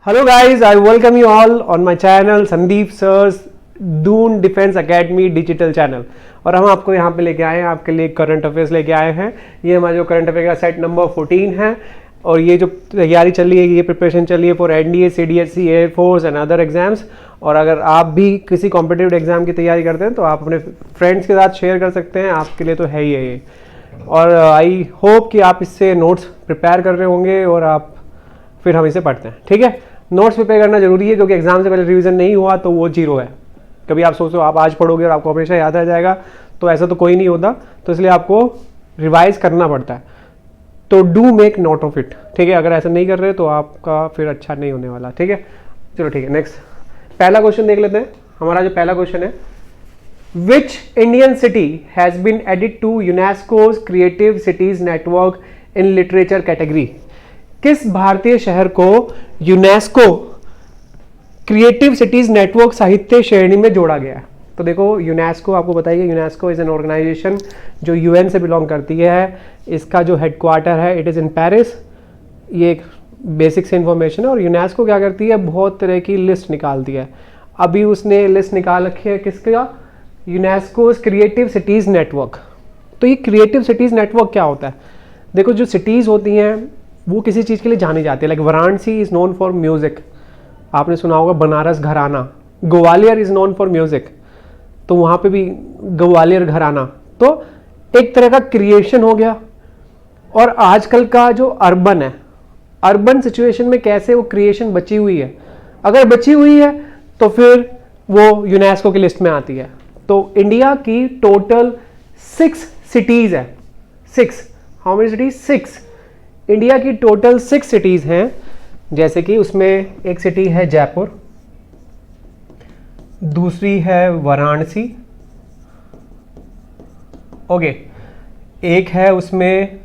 Hello guys, I welcome you all on my channel Sandeep Sir's Doon defence academy digital channel. और हम आपको यहाँ पे लेके आए हैं, आपके लिए करंट अफेयर्स लेके आए हैं। ये हमारा जो करंट अफेयर का सेट नंबर 14 है और ये जो तैयारी चल रही है, ये प्रिपरेशन चल रही है for NDA, CDSC, air force and other exams. और अगर आप भी किसी कॉम्पिटिटिव एग्जाम की तैयारी करते हैं तो आप अपने फ्रेंड्स के साथ शेयर कर सकते हैं, आपके लिए तो है ही है ये। और आई होप कि आप इससे नोट्स प्रिपेयर कर रहे होंगे और आप फिर हम इसे पढ़ते हैं। ठीक है, नोट्स प्रिपेयर करना जरूरी है क्योंकि एग्जाम से पहले रिवीजन नहीं हुआ तो वो जीरो है। कभी आप सोचो आप आज पढ़ोगे और आपको हमेशा याद रह जाएगा, तो ऐसा तो कोई नहीं होता। तो इसलिए आपको रिवाइज करना पड़ता है। तो do make note of it. ठीक है, अगर ऐसा नहीं कर रहे तो आपका फिर अच्छा नहीं होने वाला। ठीक है, चलो ठीक है, नेक्स्ट पहला क्वेश्चन देख लेते हैं। हमारा जो पहला क्वेश्चन है, which Indian city has been added to UNESCO's creative cities network in literature category. किस भारतीय शहर को यूनेस्को क्रिएटिव सिटीज नेटवर्क साहित्य श्रेणी में जोड़ा गया है? तो देखो, यूनेस्को आपको बताइए, यूनेस्को इज एन ऑर्गेनाइजेशन जो यूएन से बिलोंग करती है। इसका जो हेडक्वार्टर है इट इज़ इन पेरिस। ये एक बेसिक से इंफॉर्मेशन है। और यूनेस्को क्या करती है, बहुत तरह की लिस्ट निकालती है। अभी उसने लिस्ट निकाल रखी है किसका, यूनेस्को क्रिएटिव सिटीज़ नेटवर्क। तो ये क्रिएटिव सिटीज़ नेटवर्क क्या होता है? देखो, जो सिटीज़ होती हैं वो किसी चीज़ के लिए जानी जाती है। Like Varanasi is known for music, आपने सुना होगा बनारस घराना। Gwalior is known for music, तो वहाँ पे भी ग्वालियर घराना। तो एक तरह का क्रिएशन हो गया। और आजकल का जो अर्बन है, अर्बन सिचुएशन में कैसे वो क्रिएशन बची हुई है, अगर बची हुई है तो फिर वो यूनेस्को की लिस्ट में आती है। तो इंडिया की टोटल 6 सिटीज़ है। 6, हाउ मेनी सिटीज? 6। इंडिया की टोटल 6 सिटीज़ हैं। जैसे कि उसमें एक सिटी है जयपुर, दूसरी है वाराणसी, ओके, एक है उसमें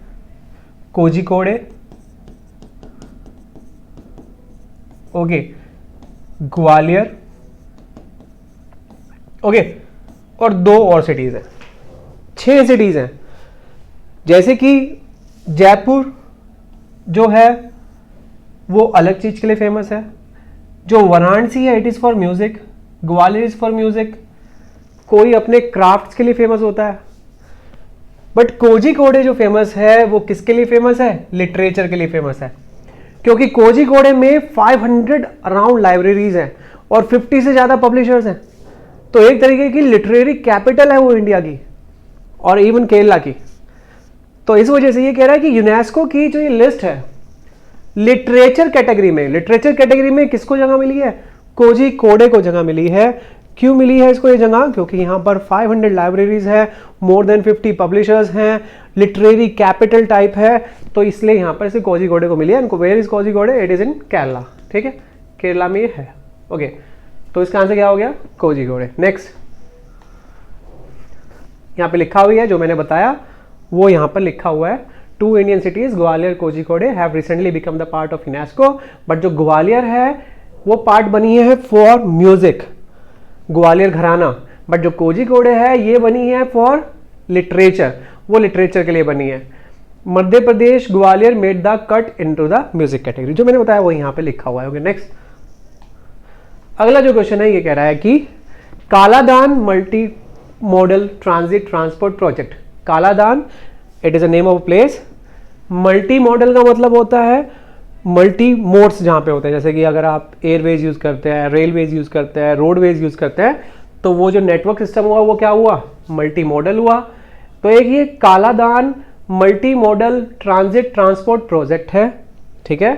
कोझिकोडे, ओके, ग्वालियर, ओके, और 2 और सिटीज़ हैं। 6 सिटीज़ हैं। जैसे कि जयपुर जो है वो अलग चीज़ के लिए फेमस है। जो वाराणसी है it is for music, Gwalior is for music, कोई अपने क्राफ्ट्स के लिए फेमस होता है। बट कोझिकोडे जो फेमस है वो किसके लिए फेमस है? लिटरेचर के लिए फेमस है। क्योंकि कोझिकोडे में 500 अराउंड लाइब्रेरीज हैं और 50 से ज़्यादा पब्लिशर्स हैं। तो एक तरीके की लिटरेरी कैपिटल है वो इंडिया की और इवन केरला की। तो इस वजह से ये कह रहा है कि यूनेस्को की जो ये लिस्ट है लिटरेचर कैटेगरी में किसको जगह मिली है? कोझिकोडे को जगह मिली है। क्यों मिली है इसको ये जगह? क्योंकि यहाँ पर 500 लाइब्रेरीज है, मोर देन 50 पब्लिशर्स हैं, लिटरेरी कैपिटल टाइप है, तो इसलिए यहाँ पर इसे कोझिकोडे को मिली है। इनको where is Kozhikode? It is in Kerala. ठीक है, केरला में ये है। ओके, तो इसका आंसर क्या हो गया? कोझिकोडे। नेक्स्ट, यहाँ पे लिखा हुआ है जो मैंने बताया वो यहाँ पर लिखा हुआ है। 2 Indian cities Gwalior Kozhikode have recently become the part of UNESCO. But जो ग्वालियर है वो पार्ट बनी है फॉर म्यूजिक, ग्वालियर घराना। बट जो कोझिकोडे है ये बनी है फॉर लिटरेचर, वो लिटरेचर के लिए बनी है। Madhya Pradesh Gwalior made the cut into the music category, जो मैंने बताया वो यहाँ पे लिखा हुआ है। ओके, नेक्स्ट अगला जो क्वेश्चन है ये कह रहा है कि Kaladan multi modal transit transport project. Kaladan it is a name of a place. Multi modal का मतलब होता है मल्टी मोड्स जहाँ पे होते हैं। जैसे कि अगर आप एयरवेज यूज़ करते हैं, रेलवेज यूज़ करते हैं, रोडवेज यूज़ करते हैं, तो वो जो नेटवर्क सिस्टम हुआ वो क्या हुआ? मल्टी मॉडल हुआ। तो एक ये Kaladan multi modal transit transport project है। ठीक है,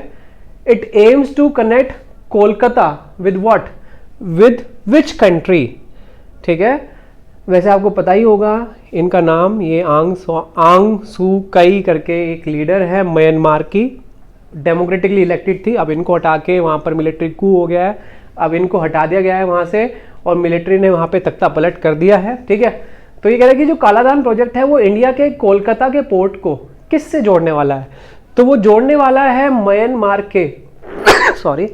it aims to connect Kolkata with what, with which country? ठीक है, वैसे आपको पता ही होगा इनका नाम, ये आंग सू कई करके एक लीडर है म्यांमार की, डेमोक्रेटिकली इलेक्टेड थी। अब इनको हटा के वहाँ पर मिलिट्री कू हो गया है, अब इनको हटा दिया गया है वहाँ से और मिलिट्री ने वहाँ पे तख्ता पलट कर दिया है। ठीक है, तो ये कह रहा है कि जो कालादान प्रोजेक्ट है वो इंडिया के कोलकाता के पोर्ट को किससे जोड़ने वाला है? तो वो जोड़ने वाला है म्यांमार के सॉरी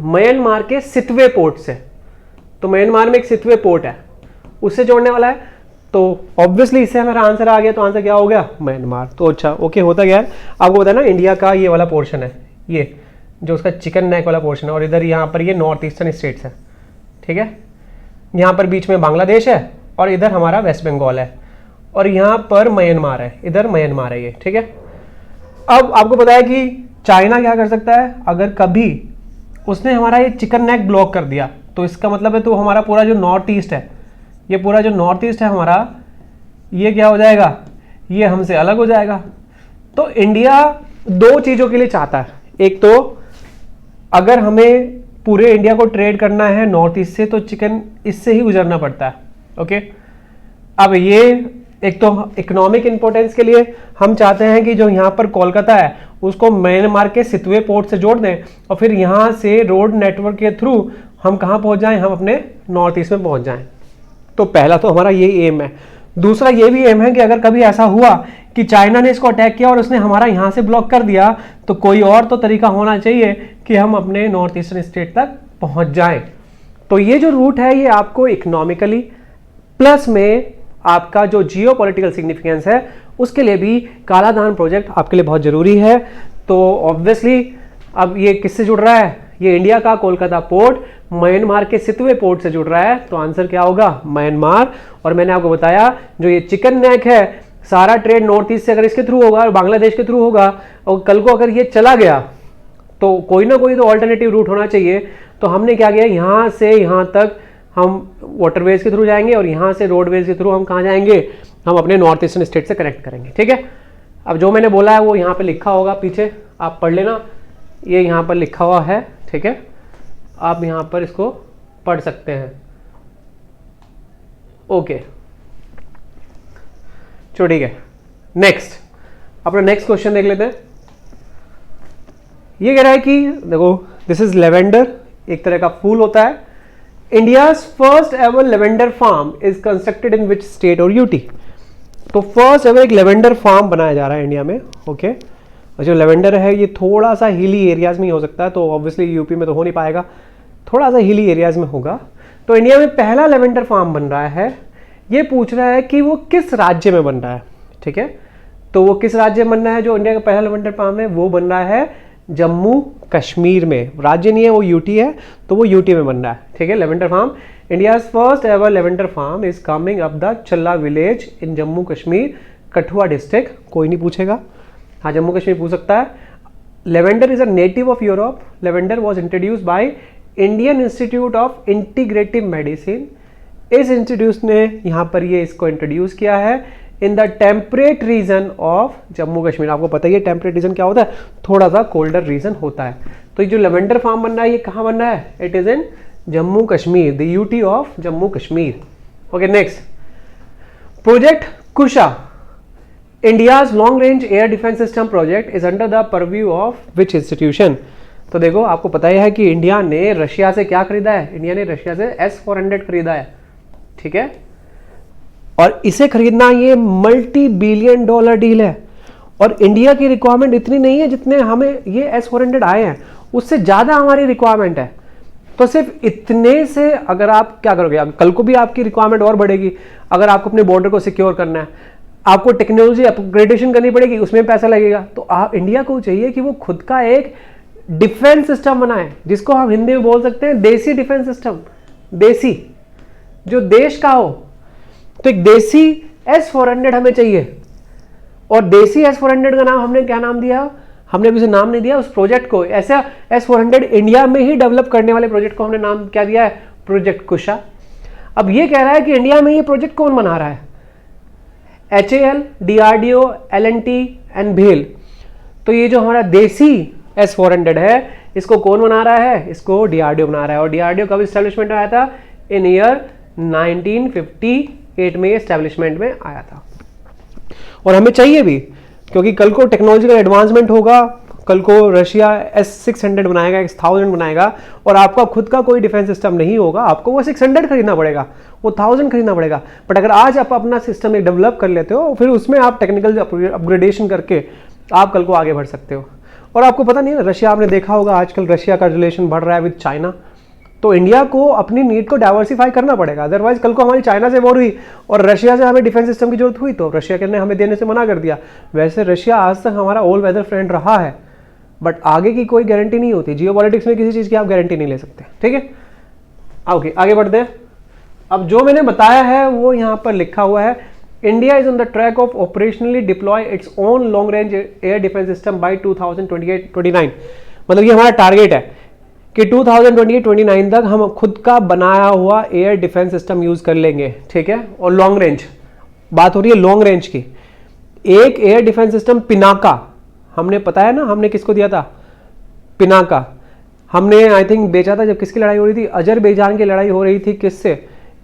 म्यांमार के सितवे पोर्ट से। तो म्यांमार में एक सितवे पोर्ट है, उससे जोड़ने वाला है। तो ऑब्वियसली इससे हमारा आंसर आ गया, तो आंसर क्या हो गया? म्यांमार। तो अच्छा, ओके, होता गया है। आपको पता है ना, इंडिया का ये वाला पोर्शन है, ये जो उसका चिकन नेक वाला पोर्शन है, और इधर यहाँ पर ये नॉर्थ ईस्टर्न स्टेट्स है, ठीक है। यहाँ पर बीच में बांग्लादेश है और इधर हमारा वेस्ट बंगाल है और यहाँ पर म्यांमार है, इधर म्यांमार है ये, ठीक है। अब आपको पता है कि चाइना क्या कर सकता है, अगर कभी उसने हमारा ये चिकन नेक ब्लॉक कर दिया तो इसका मतलब है तो हमारा पूरा जो नॉर्थ ईस्ट है, ये पूरा जो नॉर्थ ईस्ट है हमारा, ये क्या हो जाएगा, ये हमसे अलग हो जाएगा। तो इंडिया दो चीज़ों के लिए चाहता है, एक तो अगर हमें पूरे इंडिया को ट्रेड करना है नॉर्थ ईस्ट से तो चिकन इससे ही गुजरना पड़ता है, ओके। अब ये एक तो इकोनॉमिक इंपॉर्टेंस के लिए हम चाहते हैं कि जो यहाँ पर कोलकाता है उसको म्यांमार के सितवे पोर्ट से जोड़ दें और फिर यहाँ से रोड नेटवर्क के थ्रू हम कहाँ पहुँच जाएं, हम अपने नॉर्थ ईस्ट में पहुँच जाएं। तो पहला तो हमारा ये एम है। दूसरा ये भी एम है कि अगर कभी ऐसा हुआ कि चाइना ने इसको अटैक किया और उसने हमारा यहाँ से ब्लॉक कर दिया तो कोई और तो तरीका होना चाहिए कि हम अपने नॉर्थ ईस्टर्न स्टेट तक पहुँच जाएं। तो ये जो रूट है ये आपको इकोनॉमिकली प्लस में आपका जो जियो पॉलिटिकल सिग्निफिकेंस है उसके लिए भी कालाधान प्रोजेक्ट आपके लिए बहुत ज़रूरी है। तो ऑब्वियसली अब ये किससे जुड़ रहा है, ये इंडिया का कोलकाता पोर्ट म्यांमार के सितवे पोर्ट से जुड़ रहा है, तो आंसर क्या होगा, म्यांमार। और मैंने आपको बताया जो ये चिकन नेक है सारा ट्रेड नॉर्थ ईस्ट से अगर इसके थ्रू होगा और बांग्लादेश के थ्रू होगा और कल को अगर ये चला गया तो कोई ना कोई तो ऑल्टरनेटिव रूट होना चाहिए। तो हमने क्या किया, यहाँ से यहाँ तक हम वाटरवेज के थ्रू जाएंगे और यहाँ से रोडवेज के थ्रू हम कहाँ जाएंगे, हम अपने नॉर्थ ईस्टर्न स्टेट से कनेक्ट करेंगे, ठीक है। अब जो मैंने बोला है वो यहाँ पे लिखा होगा, पीछे आप पढ़ लेना, ये यहाँ पर लिखा हुआ है, ठीक है। आप यहाँ पर इसको पढ़ सकते हैं, ओके। चलो ठीक है, नेक्स्ट अपना नेक्स्ट क्वेश्चन देख लेते हैं। ये कह रहा है कि देखो दिस इज लेवेंडर, एक तरह का फूल होता है। India's first ever lavender farm is constructed in which state और यूटी। तो फर्स्ट एवर एक लेवेंडर फार्म बनाया जा रहा है इंडिया में, ओके। और जो लेवेंडर है ये थोड़ा सा हिली एरियाज में ही हो सकता है, तो ऑब्वियसली यूपी में तो हो नहीं पाएगा, थोड़ा सा हिली एरियाज में होगा। तो इंडिया में पहला लेवेंडर फार्म बन रहा है। ये पूछ रहा है कि वो किस राज्य में बन रहा है, ठीक है। तो वो किस राज्य में बन रहा है, जो इंडिया का पहला लेवेंडर फार्म है वो बन रहा है जम्मू कश्मीर में। राज्य नहीं है वो यूटी है, तो वो यूटी में बन रहा है, ठीक है। Lavender farm, India's first ever lavender farm is coming up the Challa village in Jammu Kashmir, Kathua district. कोई नहीं पूछेगा, हाँ जम्मू कश्मीर पूछ सकता है। Lavender is a native of Europe. Lavender was introduced by Indian institute of integrative medicine. इस इंस्टीट्यूट ने यहाँ पर ये इसको इंट्रोड्यूस किया है in the temperate region of Jammu Kashmir. आपको पता ही है टेम्परेट रीजन क्या होता है, थोड़ा सा कोल्डर रीजन होता है। तो ये जो लेवेंडर फार्म बन रहा है ये कहाँ बन रहा है, it is in Jammu Kashmir, the UT of Jammu Kashmir, okay. Next project Kusha, India's long range air defence system project is under the purview of which institution. तो देखो आपको पता ही है कि इंडिया ने रशिया से क्या खरीदा है, इंडिया ने रशिया से S-400 खरीदा है, ठीक है। और इसे खरीदना ये मल्टी बिलियन डॉलर डील है और इंडिया की रिक्वायरमेंट इतनी नहीं है जितने हमें ये S-400 आए हैं, उससे ज़्यादा हमारी रिक्वायरमेंट है। तो सिर्फ इतने से अगर आप क्या करोगे, कल को भी आपकी रिक्वायरमेंट और बढ़ेगी। अगर आपको अपने बॉर्डर को सिक्योर करना है, आपको टेक्नोलॉजी अपग्रेडेशन करनी पड़ेगी, उसमें पैसा लगेगा। तो आप इंडिया को चाहिए कि वो खुद का एक डिफेंस सिस्टम बनाए, जिसको हम हिंदी में बोल सकते हैं देसी डिफेंस सिस्टम, देसी जो देश का हो। तो एक देसी S-400 हमें चाहिए और देसी S-400 का नाम हमने क्या नाम दिया, हमने अभी से नाम नहीं दिया उस प्रोजेक्ट को। ऐसा S-400 इंडिया में ही डेवलप करने वाले प्रोजेक्ट को हमने नाम क्या दिया है, प्रोजेक्ट कुशा। अब ये कह रहा है कि इंडिया में ये प्रोजेक्ट कौन बना रहा है, HAL, DRDO, L&T एंड भेल। तो ये जो हमारा देसी S-400 है इसको कौन बना रहा है, इसको DRDO बना रहा है। और DRDO कब इस्टेब्लिशमेंट आया था, इन ईयर 1958 में एस्टेब्लिशमेंट में आया था। और हमें चाहिए भी, क्योंकि कल को टेक्नोलॉजिकल एडवांसमेंट होगा, कल को रशिया S-600 बनाएगा, S-1000 बनाएगा और आपका खुद का कोई डिफेंस सिस्टम नहीं होगा, आपको वो 600 खरीदना पड़ेगा, वो 1000 खरीदना पड़ेगा। बट अगर आज आप अपना सिस्टम एक डेवलप कर लेते हो फिर उसमें आप टेक्निकल अपग्रेडेशन करके आप कल को आगे बढ़ सकते हो। और आपको पता नहीं है, रशिया आपने देखा होगा आजकल रशिया का रिलेशन बढ़ रहा है विद चाइना। तो इंडिया को अपनी नीड को डाइवर्सिफाई करना पड़ेगा, अदरवाइज कल को हमारी चाइना से वॉर हुई और रशिया से हमें डिफेंस सिस्टम की जरूरत हुई तो रशिया ने हमें देने से मना कर दिया। वैसे रशिया आज तक हमारा ऑल वेदर फ्रेंड रहा है, बट आगे की कोई गारंटी नहीं होती, जियोपॉलिटिक्स में किसी चीज़ की आप गारंटी नहीं ले सकते, ठीक है। ओके, आगे बढ़ते हैं। अब जो मैंने बताया है वो यहाँ पर लिखा हुआ है, India is on the track of operationally deploy its own long range air defence system by 2028-29। मतलब ये हमारा टारगेट है कि 2028-29 तक हम खुद का बनाया हुआ एयर डिफेंस सिस्टम यूज कर लेंगे, ठीक है। और लॉन्ग रेंज, बात हो रही है लॉन्ग रेंज की। एक एयर डिफेंस सिस्टम पिनाका, हमने पता है ना हमने किसको दिया था, पिनाका हमने आई थिंक बेचा था जब किसकी लड़ाई हो रही थी, अजरबैजान की लड़ाई हो रही थी, किससे,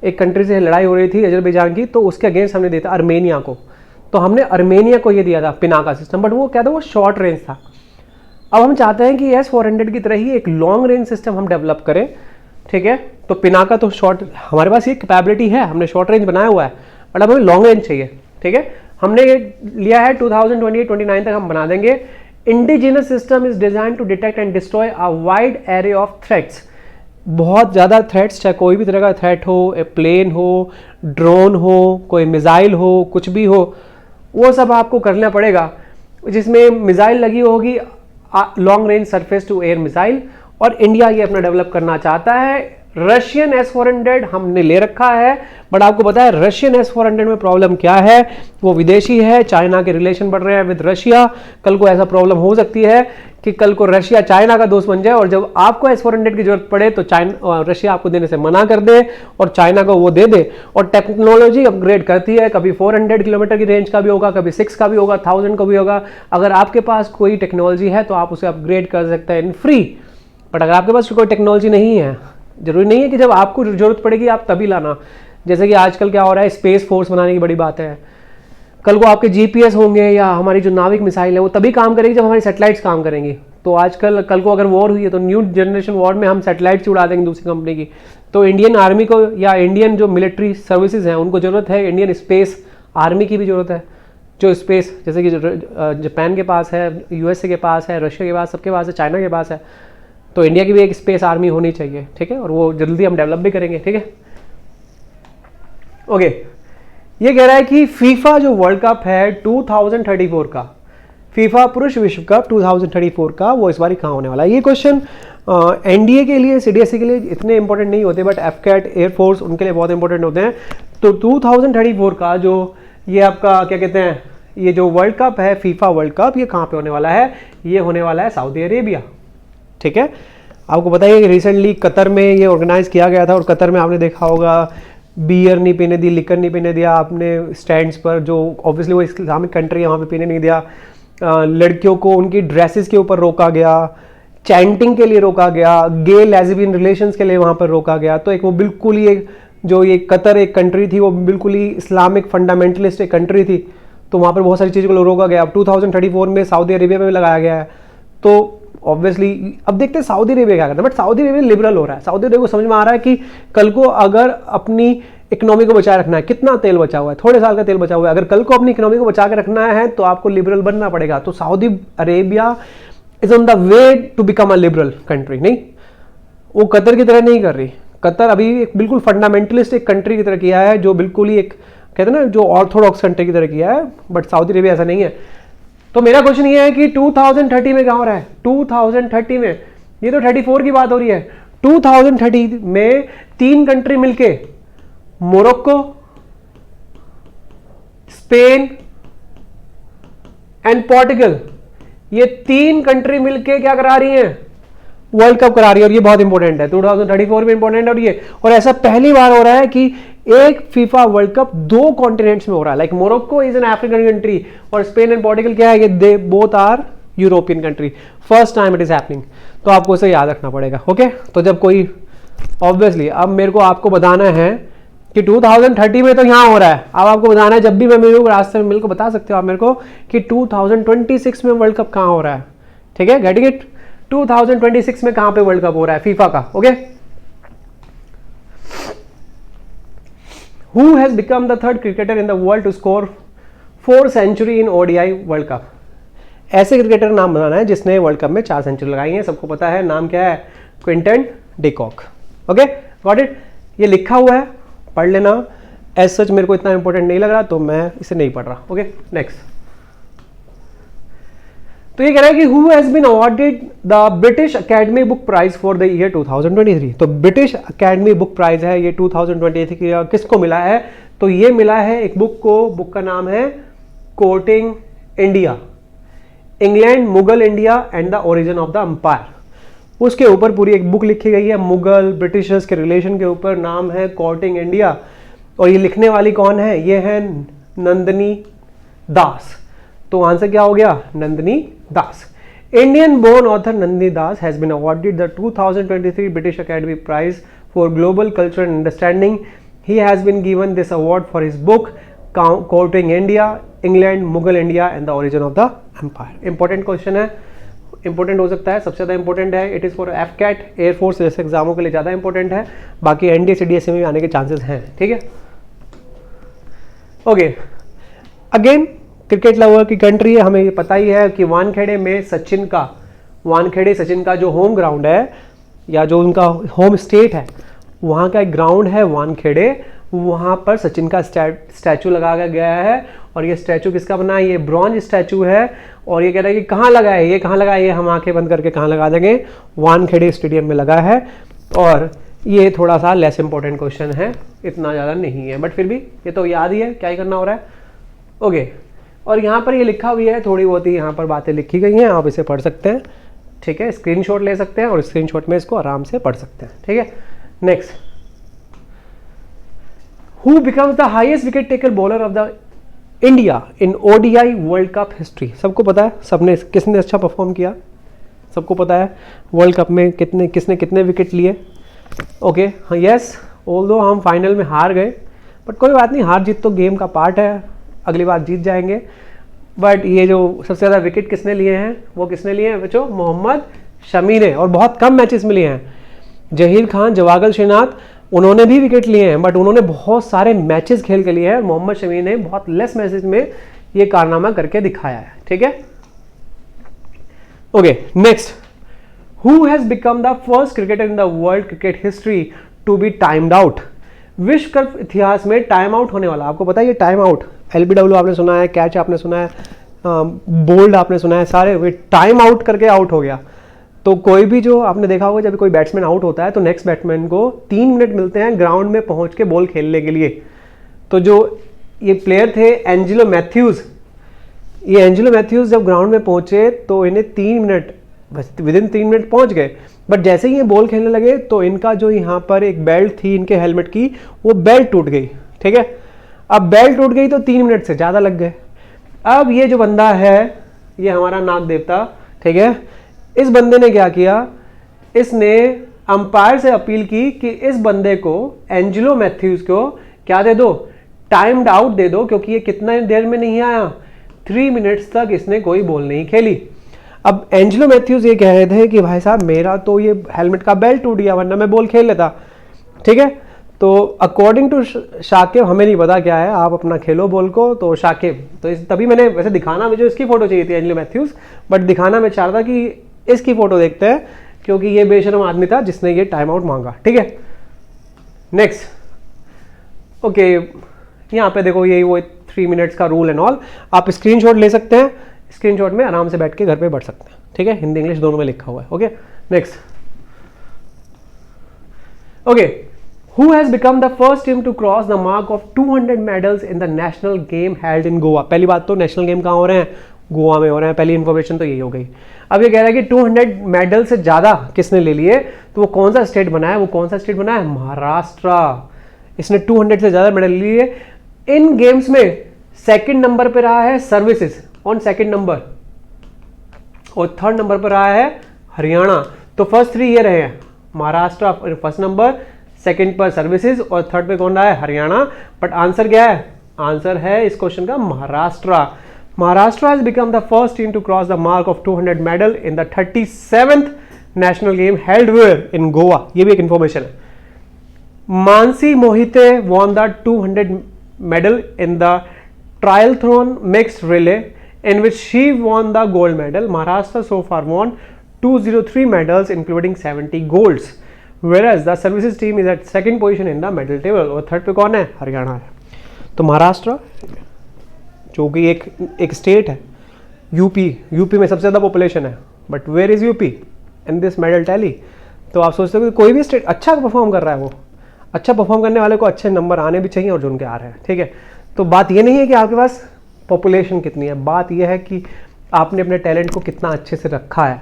एक कंट्री से लड़ाई हो रही थी अजरबैजान की, तो उसके अगेंस्ट हमने दिया था आर्मेनिया को। तो हमने आर्मेनिया को ये दिया था पिनाका सिस्टम, बट वो क्या था, वो शॉर्ट रेंज था। अब हम चाहते हैं कि S-400 की तरह ही एक लॉन्ग रेंज सिस्टम हम डेवलप करें, ठीक है। तो पिनाका तो शॉर्ट, हमारे पास ये कैपेबिलिटी है, हमने शॉर्ट रेंज बनाया हुआ है, बट अब हमें लॉन्ग रेंज चाहिए, ठीक है। हमने ये लिया है 2028-29 तक हम बना देंगे। Indigenous system is design to detect and destroy a wide array of threats. बहुत ज़्यादा थ्रेट्स, चाहे कोई भी तरह का थ्रेट हो, प्लेन हो, ड्रोन हो, कोई मिसाइल हो, कुछ भी हो, वो सब आपको करना पड़ेगा। जिसमें मिसाइल लगी होगी long range surface to air missile, और इंडिया ये अपना डेवलप करना चाहता है। रशियन S-400 हमने ले रखा है, बट आपको पता है रशियन S-400 में प्रॉब्लम क्या है, वो विदेशी है, चाइना के रिलेशन बढ़ रहे हैं विद रशिया। कल को ऐसा प्रॉब्लम हो सकती है कि कल को रशिया चाइना का दोस्त बन जाए, और जब आपको S-400 की जरूरत पड़े तो रशिया आपको देने से मना कर दे और चाइना को वो दे दे। और टेक्नोलॉजी अपग्रेड करती है, कभी 400 किलोमीटर की रेंज का भी होगा, कभी 6 का भी होगा, 1000 का भी होगा। अगर आपके पास कोई टेक्नोलॉजी है तो आप उसे अपग्रेड कर सकते हैं इन फ्री, बट अगर आपके पास कोई टेक्नोलॉजी नहीं है, जरूरी नहीं है कि जब आपको जरूरत पड़ेगी आप तभी लाना। जैसे कि आजकल क्या हो रहा है, स्पेस फोर्स बनाने की बड़ी बात है। कल को आपके जीपीएस होंगे या हमारी जो नाविक मिसाइल है वो तभी काम करेगी जब हमारी सैटेलाइट्स काम करेंगी। तो आजकल कल को अगर वॉर हुई है तो न्यू जनरेशन वॉर में हम सैटेलाइट्स उड़ा देंगे दूसरी कंपनी की। तो इंडियन आर्मी को या इंडियन जो मिलिट्री सर्विसेज हैं उनको जरूरत है, इंडियन स्पेस आर्मी की भी जरूरत है। जो स्पेस जैसे कि जापान के पास है, यूएसए के पास है, रशिया के पास, सबके पास है, चाइना के पास है, तो इंडिया की भी एक स्पेस आर्मी होनी चाहिए, ठीक है। और वो जल्दी हम डेवलप भी करेंगे, ठीक है। ओके, ये कह रहा है कि फीफा जो वर्ल्ड कप है 2034 का, फीफा पुरुष विश्व कप 2034 का, वो इस बार कहाँ होने वाला है। ये क्वेश्चन एनडीए के लिए, सीडीएसई के लिए इतने इंपॉर्टेंट नहीं होते, बट एफकैट, एयरफोर्स, उनके लिए बहुत इंपॉर्टेंट होते हैं। तो 2034 का जो ये आपका क्या कहते हैं, ये जो वर्ल्ड कप है फीफा वर्ल्ड कप, ये कहाँ पे होने वाला है, ये होने वाला है सऊदी अरेबिया, ठीक है। आपको पता है कि रिसेंटली कतर में ये ऑर्गेनाइज किया गया था, और कतर में आपने देखा होगा बियर नहीं पीने दी, लिकर नहीं पीने दिया आपने स्टैंड्स पर, जो ऑब्वियसली वो इस्लामिक कंट्री है वहाँ पे पीने नहीं दिया। लड़कियों को उनकी ड्रेसेस के ऊपर रोका गया, चैंटिंग के लिए रोका गया, गे लेस्बियन रिलेशंस के लिए वहाँ पर रोका गया। तो एक वो बिल्कुल ही जो ये कतर एक कंट्री थी वो बिल्कुल ही इस्लामिक फंडामेंटलिस्ट एक कंट्री थी, तो वहाँ पर बहुत सारी चीज़ों को रोका गया। अब 2034 में सऊदी अरेबिया में भी लगाया गया है। तो ऑब्वियसली अब देखते हैं सऊदी अरेबिया क्या करता है, बट सऊदी अरेबिया लिबरल हो रहा है। सऊदी अरेबिया को समझ में आ रहा है कि कल को अगर अपनी इकोनॉमी को बचाए रखना है, कितना तेल बचा हुआ है, थोड़े साल का तेल बचा हुआ है, अगर कल को अपनी इकोनॉमी को बचा के रखना है तो आपको लिबरल बनना पड़ेगा। तो Saudi Arabia is on the way to become a liberal country. नहीं, वो कतर की तरह नहीं कर रही। कतर अभी एक बिल्कुल फंडामेंटलिस्ट एक कंट्री की तरह किया है, जो बिल्कुल ही एक कहते हैं ना जो ऑर्थोडॉक्स कंट्री की तरह किया है, बट सऊदी अरेबिया ऐसा नहीं है। तो मेरा क्वेश्चन ये है कि 2030 में क्या हो रहा है, 2030 में, ये तो 34 की बात हो रही है, 2030 में 3 कंट्री मिलके, मोरक्को, स्पेन एंड पोर्टुगल, ये 3 कंट्री मिलके क्या करा रही हैं, वर्ल्ड कप करा रही है। और ये बहुत इंपॉर्टेंट है, 2034 में इंपॉर्टेंट है। और ये और ऐसा पहली बार हो रहा है कि एक फीफा वर्ल्ड कप 2 कॉन्टिनेंट्स में हो रहा है। Like Morocco is an African country और स्पेन एंड पोर्टुगल क्या है, ये they both are European country. First time it is happening, तो आपको इसे याद रखना पड़ेगा। ओके, तो जब कोई ऑब्वियसली अब मेरे को आपको बताना है कि 2030 में तो यहाँ हो रहा है, अब आपको बताना है, जब भी मैं मेरे को रास्ते में मिल को बता सकते हो आप मेरे को कि 2026 में वर्ल्ड कप कहाँ हो रहा है। ठीक है, गेटिंग इट, 2026 में कहां पे वर्ल्ड कप हो रहा है फीफा का। Okay, who has become the 3rd cricketer in the world to score 4 century in ODI world cup. ऐसे क्रिकेटर नाम बनाना है जिसने वर्ल्ड कप में 4 सेंचुरी लगाई है। सबको पता है नाम क्या है, Quinton de Kock. Okay, got it, ये लिखा हुआ है, पढ़ लेना। एज सच मेरे को इतना इंपॉर्टेंट नहीं लग रहा तो मैं इसे नहीं पढ़ रहा। Okay, next. तो ये कह रहा है कि who has been awarded the British academy book prize for the year 2023। तो ब्रिटिश अकेडमी बुक प्राइज है ये 2023 की किसको मिला है? तो ये मिला है एक बुक को, बुक का नाम है courting India, England, Mughal India and the origin of the empire. उसके ऊपर पूरी एक बुक लिखी गई है मुगल ब्रिटिशर्स के रिलेशन के ऊपर, नाम है कोर्टिंग इंडिया। और ये लिखने वाली कौन है? ये है नंदिनी दास। तो आंसर क्या हो गया? Nandini Das. Indian born author Nandini Das has been awarded the 2023 British academy prize for global culture and understanding. He has been given this award for his book courting India, England, Mughal India and the origin of the empire. Important question है, important हो सकता है, सबसे ज़्यादा important है। It is for AFCAT, air force जैसे एग्जामों के लिए ज़्यादा इंपॉर्टेंट है। बाकी एनडीए सीडीएस में भी आने के चांसेस हैं। ठीक है, ओके। अगेन क्रिकेट लवर की कंट्री है, हमें ये पता ही है कि वानखेड़े में सचिन का जो होम ग्राउंड है या जो उनका होम स्टेट है, वहाँ का एक ग्राउंड है वानखेड़े, वहाँ पर सचिन का स्टैचू लगाया गया है। और ये स्टैचू किसका बना है? ये ब्रॉन्ज स्टैचू है। और ये कह रहा है कि कहाँ लगा है, ये कहाँ लगा है? ये हम आंखें बंद करके कहाँ लगा देंगे? वानखेड़े स्टेडियम में लगा है। और ये थोड़ा सा लेस इंपॉर्टेंट क्वेश्चन है, इतना ज़्यादा नहीं है, बट फिर भी ये तो याद ही है, क्या ही करना हो रहा है। ओके, और यहाँ पर ये लिखा हुआ है, थोड़ी बहुत ही यहाँ पर बातें लिखी गई हैं, आप इसे पढ़ सकते हैं। ठीक है, स्क्रीनशॉट ले सकते हैं और स्क्रीनशॉट में इसको आराम से पढ़ सकते हैं। ठीक है, next, who becomes the highest wicket taker bowler of the India in ODI world cup history? सबको पता है, सबने किसने अच्छा परफॉर्म किया, सबको पता है वर्ल्ड कप में किसने कितने विकेट लिए। ओके, हाँ, यस, ऑल्दो हम फाइनल में हार गए, बट कोई बात नहीं, हार जीत तो गेम का पार्ट है, अगली बार जीत जाएंगे। बट ये जो सबसे ज़्यादा विकेट किसने लिए हैं, वो किसने लिए हैं बच्चों? मोहम्मद शमी ने, और बहुत कम मैचेस में लिए हैं। जहीर खान, जवागल श्रीनाथ, उन्होंने भी विकेट लिए हैं, बट उन्होंने बहुत सारे मैचेस खेल के लिए हैं। मोहम्मद शमी ने बहुत लेस मैचेस में ये कारनामा करके दिखाया है। ठीक है, okay, next, who has become the first cricketer in the world cricket history to be timed out? विश्व कप इतिहास में टाइम आउट होने वाला, आपको पता है ये टाइम आउट, एलबीडब्ल्यू आपने सुना है, कैच आपने सुना है, बोल्ड आपने सुना है, सारे टाइम आउट करके आउट हो गया। तो कोई भी जो आपने देखा होगा, जब कोई बैट्समैन आउट होता है तो नेक्स्ट बैट्समैन को 3 मिनट मिलते हैं ग्राउंड में पहुंच के बॉल खेलने के लिए। तो जो ये प्लेयर थे एंजेलो मैथ्यूज, ये एंजेलो मैथ्यूज जब ग्राउंड में पहुंचे तो इन्हें 3 मिनट, बस विदिन 3 मिनट पहुंच गए। बट जैसे ही ये बॉल खेलने लगे तो इनका जो यहाँ पर एक बेल्ट थी इनके हेलमेट की, वो बेल्ट टूट गई। ठीक है, अब बेल्ट टूट गई तो 3 मिनट से ज़्यादा लग गए। अब ये जो बंदा है, ये हमारा नाग देवता, ठीक है, इस बंदे ने क्या किया, इसने अंपायर से अपील की कि इस बंदे को, एंजेलो मैथ्यूज को क्या दे दो? टाइम्ड आउट दे दो, क्योंकि ये कितना देर में नहीं आया, 3 मिनट्स तक इसने कोई बॉल नहीं खेली। अब एंजेलो मैथ्यूज ये कह रहे थे कि भाई साहब मेरा तो ये हेलमेट का बेल्ट टूट गया, वरना मैं बॉल खेल लेता। ठीक है, तो अकॉर्डिंग टू शाकिब, हमें नहीं पता क्या है, आप अपना खेलो बॉल को। तो शाकिब, तो तभी मैंने वैसे दिखाना, मुझे इसकी फोटो चाहिए थी एंजेलो मैथ्यूज, बट दिखाना मैं चाह रहा था कि इसकी फोटो देखते हैं, क्योंकि ये बेशरम आदमी था जिसने ये टाइम आउट मांगा। ठीक है, नेक्स्ट, ओके, यहाँ पे देखो ये वो 3 मिनट्स का रूल एंड ऑल, आप स्क्रीनशॉट ले सकते हैं, स्क्रीनशॉट में आराम से बैठ के घर पे पढ़ सकते हैं। ठीक है, हिंदी इंग्लिश दोनों में लिखा हुआ है। Okay, next, okay, who has become the first team to cross the mark of 200 medals in the national game held in Goa? पहली बात तो नेशनल गेम कहाँ हो रहे हैं? गोवा में हो रहे हैं। पहली इंफॉर्मेशन तो यही हो गई। अब ये कह रहा है कि 200 मेडल से ज़्यादा किसने ले लिए, तो वो कौन सा स्टेट बना है? वो कौन सा स्टेट बना है? महाराष्ट्र। इसने 200 से ज़्यादा मेडल लिए। इन गेम्स में सेकंड नंबर पे रहा है सर्विसेज, ऑन सेकंड नंबर, और थर्ड नंबर पर रहा है हरियाणा। तो फर्स्ट 3 ये रहे हैं, महाराष्ट्र फर्स्ट नंबर, सेकंड पर सर्विसेज और थर्ड पे कौन रहा है? हरियाणा। बट आंसर क्या है? आंसर है इस क्वेश्चन का Maharashtra. Maharashtra has become the first team to cross the mark of 200 medal in the 37th national game held where? In Goa. ये भी एक इंफॉर्मेशन है। Mansi Mohite won the 200 medal in the triathlon mixed relay in which she won the gold medal. Maharashtra so far won 203 medals including 70 golds, whereas the services team is at second position in the medal table. और third पे कौन है? हरियाणा है। तो महाराष्ट्र जो कि एक state है, यूपी में सबसे ज़्यादा पॉपुलेशन है, but where is UP in this medal tally? तो आप सोचते हो कि कोई भी स्टेट अच्छा परफॉर्म कर रहा है, वो अच्छा परफॉर्म करने वाले को अच्छे नंबर आने भी चाहिए और जो उनके आ रहे हैं, ठीक है। तो बात ये नहीं है कि आपके पास पॉपुलेशन कितनी है, बात ये है कि आपने अपने टैलेंट को कितना अच्छे से रखा है,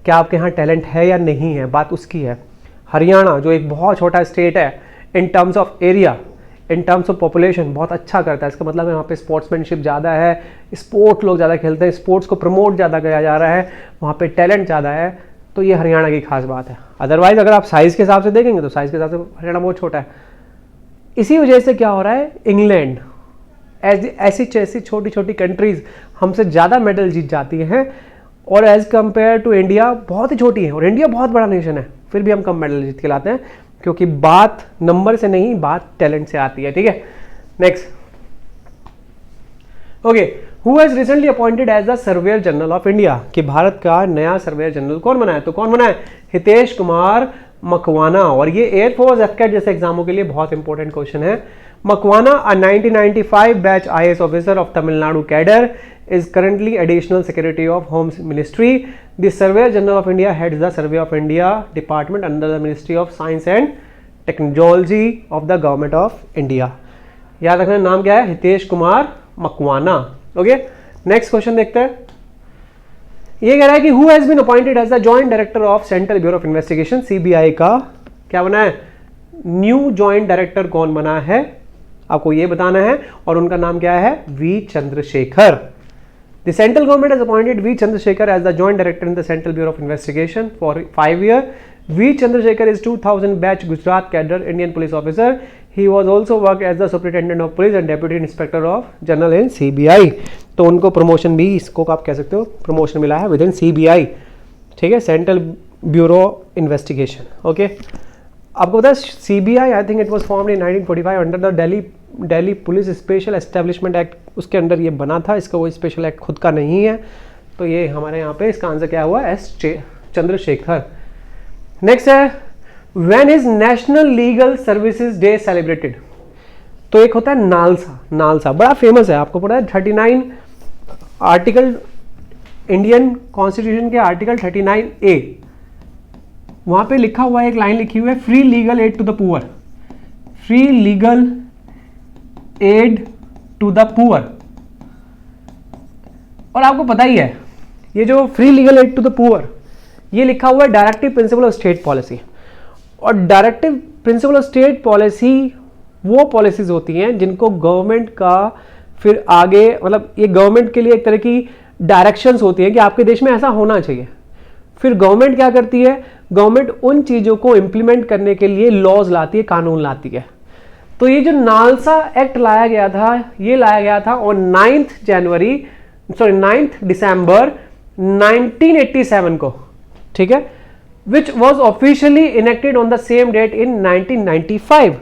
क्या आपके यहाँ टैलेंट है या नहीं है, बात उसकी है। हरियाणा जो एक बहुत छोटा स्टेट है in terms of area, in terms of population बहुत अच्छा करता है। इसका मतलब है वहाँ पे स्पोर्ट्समैनशिप ज़्यादा है, स्पोर्ट लोग ज़्यादा खेलते हैं, स्पोर्ट्स को प्रमोट ज़्यादा किया जा रहा है, वहाँ पे टैलेंट ज़्यादा है। तो ये हरियाणा की खास बात है। अदरवाइज अगर आप साइज़ के हिसाब से देखेंगे तो साइज़ के हिसाब से हरियाणा बहुत छोटा है। इसी वजह से क्या हो रहा है, इंग्लैंड ऐसी छोटी छोटी कंट्रीज हमसे ज़्यादा मेडल जीत जाती हैं और एज़ कम्पेयर टू इंडिया बहुत ही छोटी है, और इंडिया बहुत बड़ा नेशन है, फिर भी हम कम मेडल जीत के लाते हैं, क्योंकि बात नंबर से नहीं, बात टैलेंट से आती है, ठीक है। Next, okay, who has recently appointed as the surveyor general of India, कि भारत का नया सर्वेयर जनरल कौन बना है? तो कौन बना है? हितेश कुमार मकवाना। और ये एयरफोर्स एफकेट जैसे एग्जामों के लिए बहुत इंपॉर्टेंट क्वेश्चन है। Makwana, a 1995 batch IAS officer of Tamil Nadu cadre, is currently additional secretary of home ministry. The surveyor general of India heads the survey of India department under the ministry of science and technology of the government of India. याद रखना नाम क्या है? Hitesh Kumar Makwana. Okay, next question देखते हैं। ये कह रहा है कि who has been appointed as the joint director of central bureau of investigation, CBI का क्या बना है? न्यू जॉइंट डायरेक्टर कौन बना है, आपको ये बताना है, और उनका नाम क्या है? V Chandrashekhar. The central government has appointed V. Chandrasekhar as the joint director in the Central Bureau of Investigation for 5 years. V. Chandrasekhar is 2000 batch Gujarat cadre Indian police officer. He was also worked as the superintendent of police and deputy inspector of general in CBI. तो उनको promotion भी, इसको आप कह सकते हो promotion मिला है विद इन CBI, ठीक है, सेंट्रल ब्यूरो इन्वेस्टिगेशन। ओके, आपको पता है CBI, I think it was formed in 1945 under the Delhi police special establishment act, उसके अंडर ये बना था। इसका कोई स्पेशल एक्ट खुद का नहीं है, तो ये हमारे यहाँ पे इसका आंसर क्या हुआ? एस चंद्रशेखर। नेक्स्ट है, when is national legal services day celebrated? तो एक होता है नालसा, नालसा बड़ा फेमस है, आपको पता है 39 आर्टिकल, इंडियन कॉन्स्टिट्यूशन के आर्टिकल 39A, वहां पे लिखा हुआ है, एक लाइन लिखी हुई है, free legal aid to the poor, free legal aid to the poor. और आपको पता ही है ये जो free legal aid to the poor, ये लिखा हुआ है directive principle of state policy. और directive principle of state policy वो पॉलिसीज होती हैं जिनको गवर्नमेंट का फिर आगे, मतलब ये गवर्नमेंट के लिए एक तरह की डायरेक्शंस होती हैं कि आपके देश में ऐसा होना चाहिए। फिर गवर्नमेंट क्या करती है? गवर्नमेंट उन चीज़ों को इंप्लीमेंट करने के लिए लॉज लाती है, कानून लाती है। तो ये जो नालसा एक्ट लाया गया था, ये लाया गया था ऑन 9 दिसंबर 1987 को, ठीक है, which was officially enacted on the same date in 1995।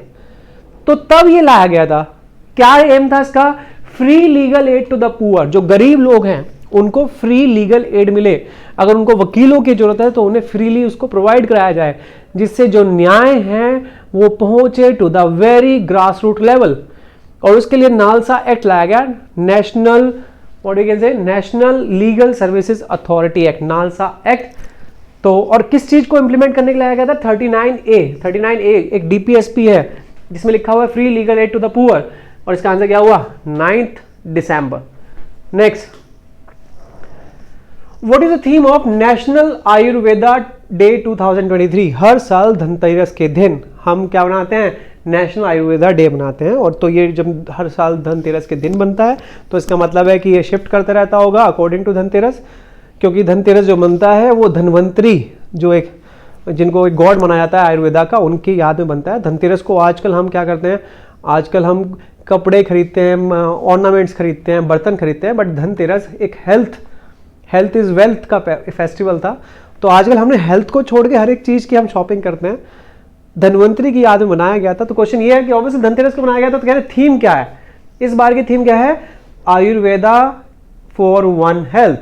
तो तब ये लाया गया था, क्या एम था इसका? Free legal aid to the poor, जो गरीब लोग हैं उनको फ्री लीगल एड मिले, अगर उनको वकीलों की जरूरत है तो उन्हें फ्रीली उसको प्रोवाइड कराया जाए, जिससे जो न्याय है वो पहुंचे to the very grass root level. और उसके लिए नालसा एक्ट लाया गया, national national legal services authority act, NALSA act. तो और किस चीज को इंप्लीमेंट करने के लिए लाया गया था? 39A एक DPSP है जिसमें लिखा हुआ है free legal aid to the poor, और इसका आंसर क्या हुआ? 9 दिसंबर। Next, What is the theme of national Ayurveda day 2023? हर साल धनतेरस के दिन हम क्या बनाते हैं? नेशनल आयुर्वेदा डे बनाते हैं। और तो ये जब हर साल धनतेरस के दिन बनता है तो इसका मतलब है कि ये शिफ्ट करता रहता होगा अकॉर्डिंग टू धनतेरस, क्योंकि धनतेरस जो बनता है वो धनवंतरी, जो एक जिनको एक गॉड माना जाता है आयुर्वेदा का, उनकी याद में बनता है। धनतेरस को आजकल हम क्या करते हैं? आजकल हम कपड़े खरीदते हैं, ऑर्नामेंट्स खरीदते हैं, बर्तन खरीदते हैं, बट धनतेरस एक हेल्थ इज वेल्थ का फेस्टिवल था। तो आजकल हमने हेल्थ को छोड़ के हर एक चीज की हम शॉपिंग करते हैं, धनवंतरी की याद में बनाया गया था। तो क्वेश्चन ये है कि ऑब्वियसली धनतेरस को बनाया गया था, तो कह रहे थीम क्या है? इस बार की थीम क्या है? Ayurveda for one health.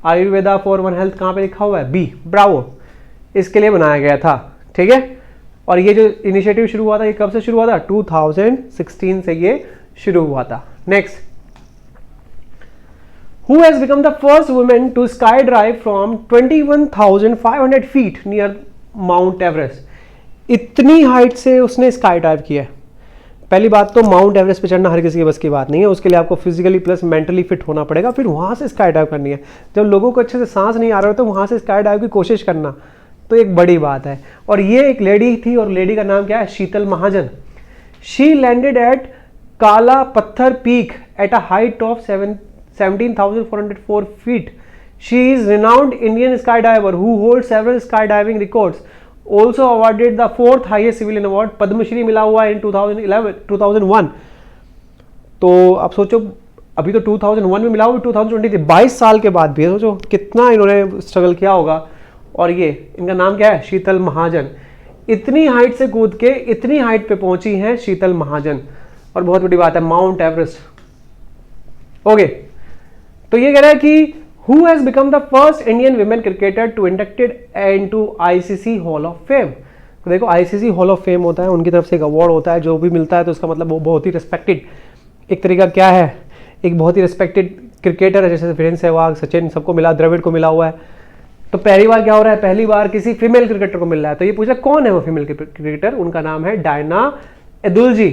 Ayurveda for one health कहाँ पे लिखा हुआ है? बी, ब्रावो, इसके लिए बनाया गया था, ठीक है। और ये जो इनिशिएटिव शुरू हुआ था, ये कब से शुरू हुआ था? 2016 से ये शुरू हुआ था। Next, who has become the first women to sky drive from 21,500 feet near mount Everest. इतनी हाइट से उसने स्काई ड्राइव किया है। पहली बात तो माउंट एवरेस्ट पे चढ़ना हर किसी के बस की बात नहीं है, उसके लिए आपको फिजिकली प्लस मेंटली फिट होना पड़ेगा, फिर वहाँ से स्काई डाइव करनी है। जब लोगों को अच्छे से सांस नहीं आ रहा हो तो वहाँ से स्काई डाइव की कोशिश करना तो एक बड़ी बात है। और ये एक लेडी थी, और लेडी का नाम क्या है? Sheetal Mahajan. She landed at Kala Patthar peak at a height of 17,404 feet. She is renowned Indian sky diver who hold several sky diving records, also awarded the 4th highest civilian award, Padma Shri मिला हुआ है इन 2001। तो आप सोचो, अभी तो 2001 में मिला हुआ, 2023 22 साल के बाद भी है। सोचो कितना इन्होंने स्ट्रगल किया होगा। और ये इनका नाम क्या है? शीतल महाजन। इतनी हाइट से कूद के इतनी हाइट पे पहुंची हैं शीतल महाजन, और बहुत बड़ी बात है, माउंट एवरेस्ट। ओके, तो ये कह रहा है कि Who has become the first Indian women cricketer to inducted into ICC Hall of Fame? तो देखो ICC Hall of Fame होता है, उनकी तरफ से एक अवार्ड होता है, जो भी मिलता है तो उसका मतलब वो बहुत ही रिस्पेक्टेड एक तरीका क्या है, एक बहुत ही रिस्पेक्टेड क्रिकेटर है। जैसे वीरेंद्र सहवाग, सचिन, सबको मिला, द्रविड़ को मिला हुआ है। तो पहली बार क्या हो रहा है? पहली बार किसी फीमेल क्रिकेटर को मिल रहा है। तो ये पूछा कौन है वो फीमेल क्रिकेटर? उनका नाम है Diana Edulji.